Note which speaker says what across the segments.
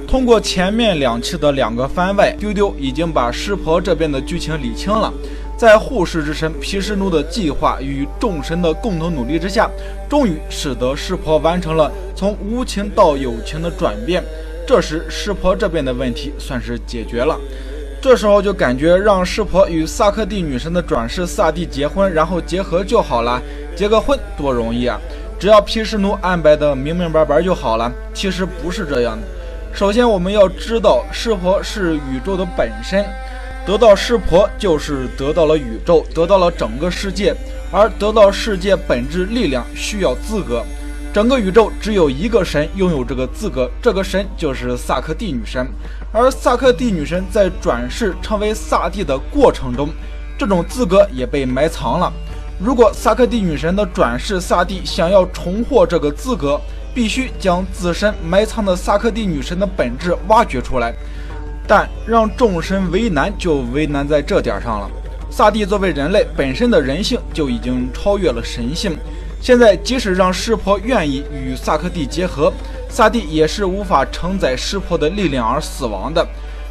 Speaker 1: 通过前面2期的2个番外，丢丢已经把湿婆这边的剧情理清了。在护世之神毗湿奴的计划与众神的共同努力之下，终于使得湿婆完成了从无情到有情的转变。这时湿婆这边的问题算是解决了。这时候就感觉让湿婆与萨克蒂女神的转世萨蒂结婚，然后结合就好了。结个婚多容易啊，只要毗湿奴安排的明明白白就好了。其实不是这样的。首先我们要知道，湿婆是宇宙的本身，得到湿婆就是得到了宇宙，得到了整个世界。而得到世界本质力量需要资格，整个宇宙只有一个神拥有这个资格，这个神就是萨克蒂女神。而萨克蒂女神在转世成为萨蒂的过程中，这种资格也被埋藏了。如果萨克蒂女神的转世萨蒂想要重获这个资格，必须将自身埋藏的萨克蒂女神的本质挖掘出来。但让众神为难就为难在这点上了。萨蒂作为人类本身的人性就已经超越了神性，现在即使让湿婆愿意与萨克蒂结合，萨蒂也是无法承载湿婆的力量而死亡的。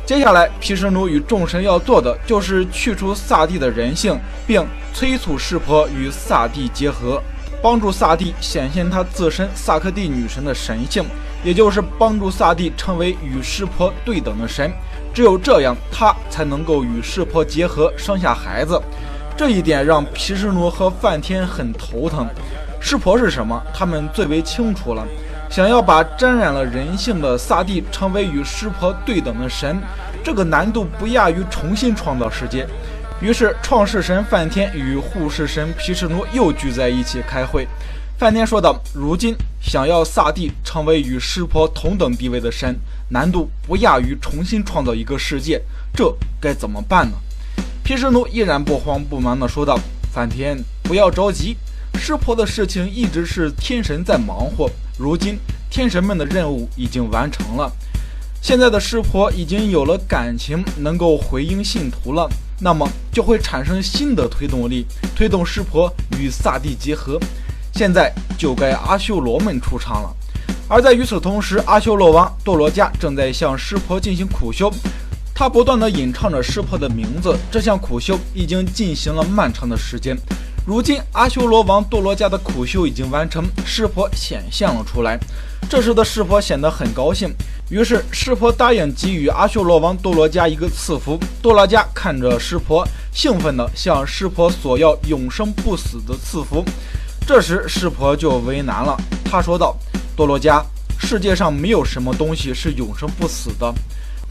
Speaker 1: 接下来毗湿奴与众神要做的就是去除萨蒂的人性，并催促湿婆与萨蒂结合，帮助萨蒂显现他自身萨克蒂女神的神性，也就是帮助萨蒂成为与湿婆对等的神。只有这样，他才能够与湿婆结合，生下孩子。这一点让毗湿奴和梵天很头疼。湿婆是什么，他们最为清楚了。想要把沾染了人性的萨蒂成为与湿婆对等的神，这个难度不亚于重新创造世界。于是创世神梵天与护世神毗湿奴又聚在一起开会。梵天说道，如今想要萨蒂成为与湿婆同等地位的神，难度不亚于重新创造一个世界，这该怎么办呢？毗湿奴依然不慌不忙地说道，梵天不要着急，湿婆的事情一直是天神在忙活，如今天神们的任务已经完成了，现在的湿婆已经有了感情，能够回应信徒了，那么就会产生新的推动力，推动湿婆与萨蒂结合。现在就该阿修罗们出场了。而在与此同时，阿修罗王多罗迦正在向湿婆进行苦修，他不断地吟唱着湿婆的名字。这项苦修已经进行了漫长的时间，如今阿修罗王多罗迦的苦修已经完成，湿婆显现了出来。这时的湿婆显得很高兴，于是湿婆答应给予阿修罗王多罗迦一个赐福。多罗迦看着湿婆，兴奋地向湿婆索要永生不死的赐福。这时湿婆就为难了，他说道，多罗迦，世界上没有什么东西是永生不死的，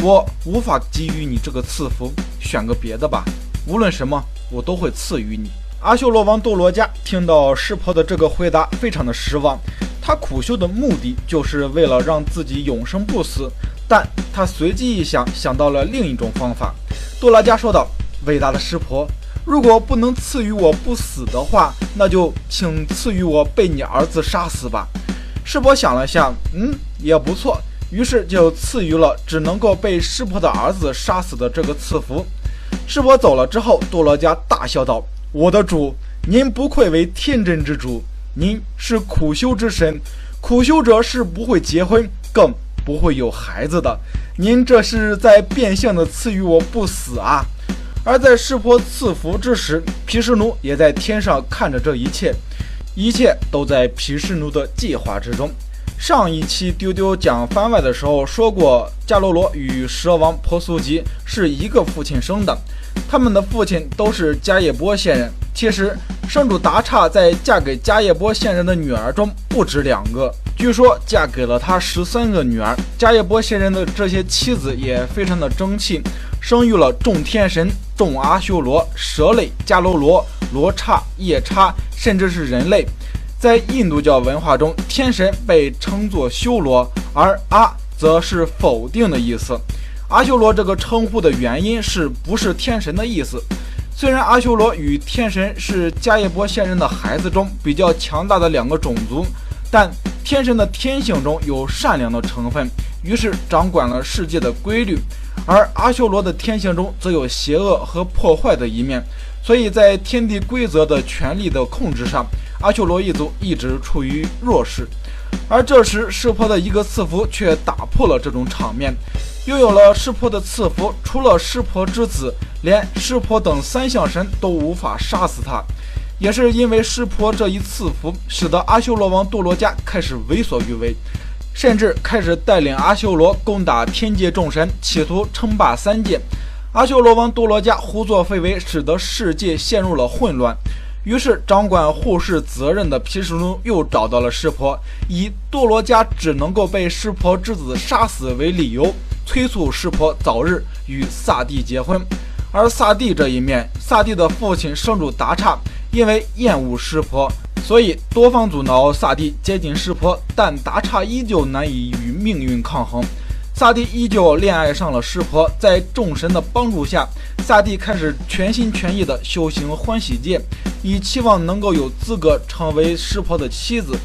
Speaker 1: 我无法给予你这个赐福，选个别的吧，无论什么我都会赐予你。阿修罗王多罗迦听到湿婆的这个回答非常的失望，他苦修的目的就是为了让自己永生不死，但他随即一想，想到了另一种方法。多罗迦说道，伟大的湿婆，如果不能赐予我不死的话，那就请赐予我被你儿子杀死吧。湿婆想了下，也不错，于是就赐予了只能够被湿婆的儿子杀死的这个赐福。湿婆走了之后，多罗迦大笑道，我的主，您不愧为天真之主，您是苦修之神，苦修者是不会结婚，更不会有孩子的，您这是在变相的赐予我不死啊。而在湿婆赐福之时，毗湿奴也在天上看着这一切，一切都在毗湿奴的计划之中。上一期丢丢讲番外的时候说过，迦罗罗与蛇王婆苏吉是一个父亲生的，他们的父亲都是迦叶波仙人。其实圣主达刹在嫁给迦叶波仙人的女儿中不止2个，据说嫁给了他13个女儿。迦叶波仙人的这些妻子也非常的争气，生育了众天神、众阿修罗、蛇类、迦罗罗、罗刹、夜叉，甚至是人类。在印度教文化中，天神被称作修罗，而阿则是否定的意思。阿修罗这个称呼的原因是不是天神的意思。虽然阿修罗与天神是迦叶波仙人的孩子中比较强大的2个种族，但天神的天性中有善良的成分，于是掌管了世界的规律，而阿修罗的天性中则有邪恶和破坏的一面，所以在天地规则的权力的控制上，阿修罗一族一直处于弱势。而这时湿婆的一个赐福却打破了这种场面。拥有了湿婆的赐福，除了湿婆之子，连湿婆等3象神都无法杀死他。也是因为湿婆这一赐福，使得阿修罗王多罗迦开始为所欲为，甚至开始带领阿修罗攻打天界众神，企图称霸3界。阿修罗王多罗迦胡作非为，使得世界陷入了混乱。于是掌管护世责任的毗湿奴又找到了湿婆，以多罗迦只能够被湿婆之子杀死为理由，催促湿婆早日与萨帝结婚。而萨帝这一面，萨帝的父亲圣主达刹因为厌恶湿婆，所以多方阻挠萨帝接近湿婆，但达刹依旧难以与命运抗衡。萨帝依旧恋爱上了湿婆，在众神的帮助下，萨帝开始全心全意地修行欢喜戒，以期望能够有资格成为湿婆的妻子。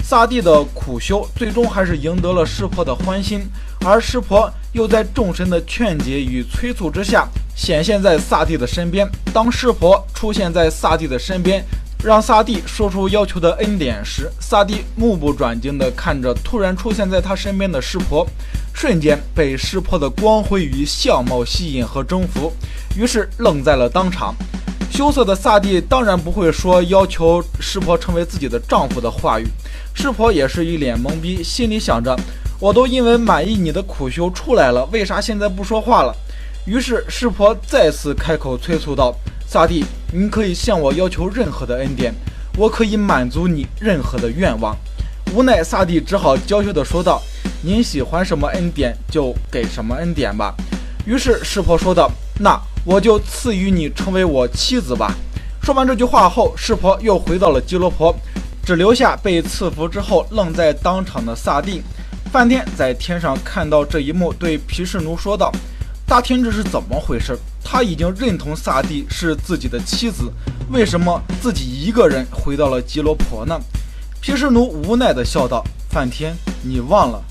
Speaker 1: 萨帝的苦修最终还是赢得了湿婆的欢心，而湿婆又在众神的劝解与催促之下，显现在萨帝的身边。当湿婆出现在萨帝的身边，让萨帝说出要求的恩典时，萨帝目不转睛地看着突然出现在他身边的湿婆，瞬间被湿婆的光辉与相貌吸引和征服，于是愣在了当场。羞涩的萨帝当然不会说要求湿婆成为自己的丈夫的话语，湿婆也是一脸懵逼，心里想着我都因为满意你的苦修出来了，为啥现在不说话了？于是湿婆再次开口催促道，萨帝，你可以向我要求任何的恩典，我可以满足你任何的愿望。无奈萨帝只好娇羞地说道，您喜欢什么恩典就给什么恩典吧。于是湿婆说道，那我就赐予你成为我妻子吧。说完这句话后，湿婆又回到了基罗婆，只留下被赐福之后愣在当场的萨帝。梵天在天上看到这一幕，对毗湿奴说道，大天这是怎么回事？他已经认同萨帝是自己的妻子，为什么自己一个人回到了基罗婆呢？毗湿奴无奈地笑道，梵天，你忘了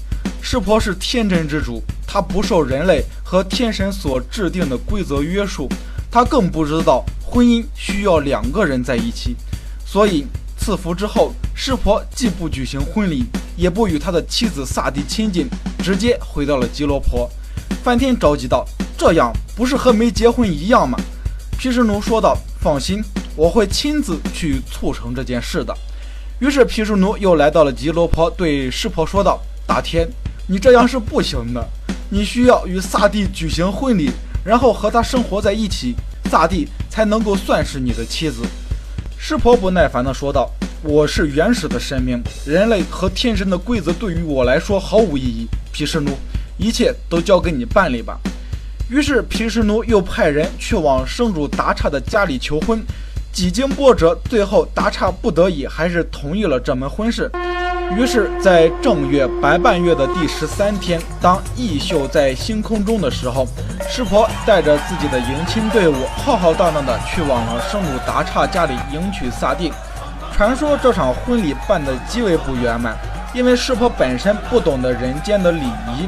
Speaker 1: 湿婆是天真之主，他不受人类和天神所制定的规则约束，他更不知道婚姻需要2个人在一起，所以赐福之后，湿婆既不举行婚礼，也不与他的妻子萨帝亲近，直接回到了基罗婆。梵天着急道，这样不是和没结婚一样吗？毗湿奴说道，放心，我会亲自去促成这件事的。于是毗湿奴又来到了基罗婆，对湿婆说道，大天，你这样是不行的，你需要与萨帝举行婚礼，然后和他生活在一起，萨帝才能够算是你的妻子。湿婆不耐烦地说道，我是原始的神明，人类和天神的规则对于我来说毫无意义，毗湿奴，一切都交给你办理吧。于是毗湿奴又派人去往圣主达刹的家里求婚，几经波折，最后达刹不得已还是同意了这门婚事。于是在正月白半月的第13天，当羿宿在星空中的时候，湿婆带着自己的迎亲队伍浩浩荡荡地去往了圣主达刹家里迎娶萨帝。传说这场婚礼办得极为不圆满，因为湿婆本身不懂得人间的礼仪，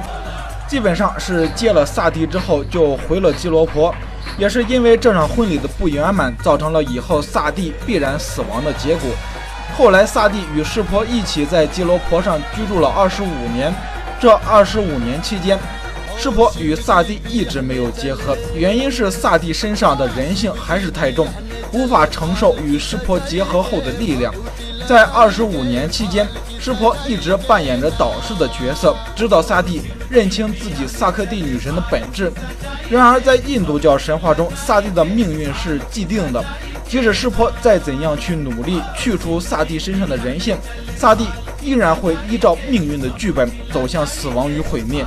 Speaker 1: 基本上是接了萨帝之后就回了基罗婆。也是因为这场婚礼的不圆满，造成了以后萨帝必然死亡的结果。后来萨帝与湿婆一起在基罗婆上居住了25年，这25年期间，湿婆与萨帝一直没有结合，原因是萨帝身上的人性还是太重，无法承受与湿婆结合后的力量。在25年期间，湿婆一直扮演着导师的角色，直到萨帝认清自己萨克蒂女神的本质。然而在印度教神话中，萨帝的命运是既定的，即使湿婆再怎样去努力去除萨帝身上的人性，萨帝依然会依照命运的剧本走向死亡与毁灭。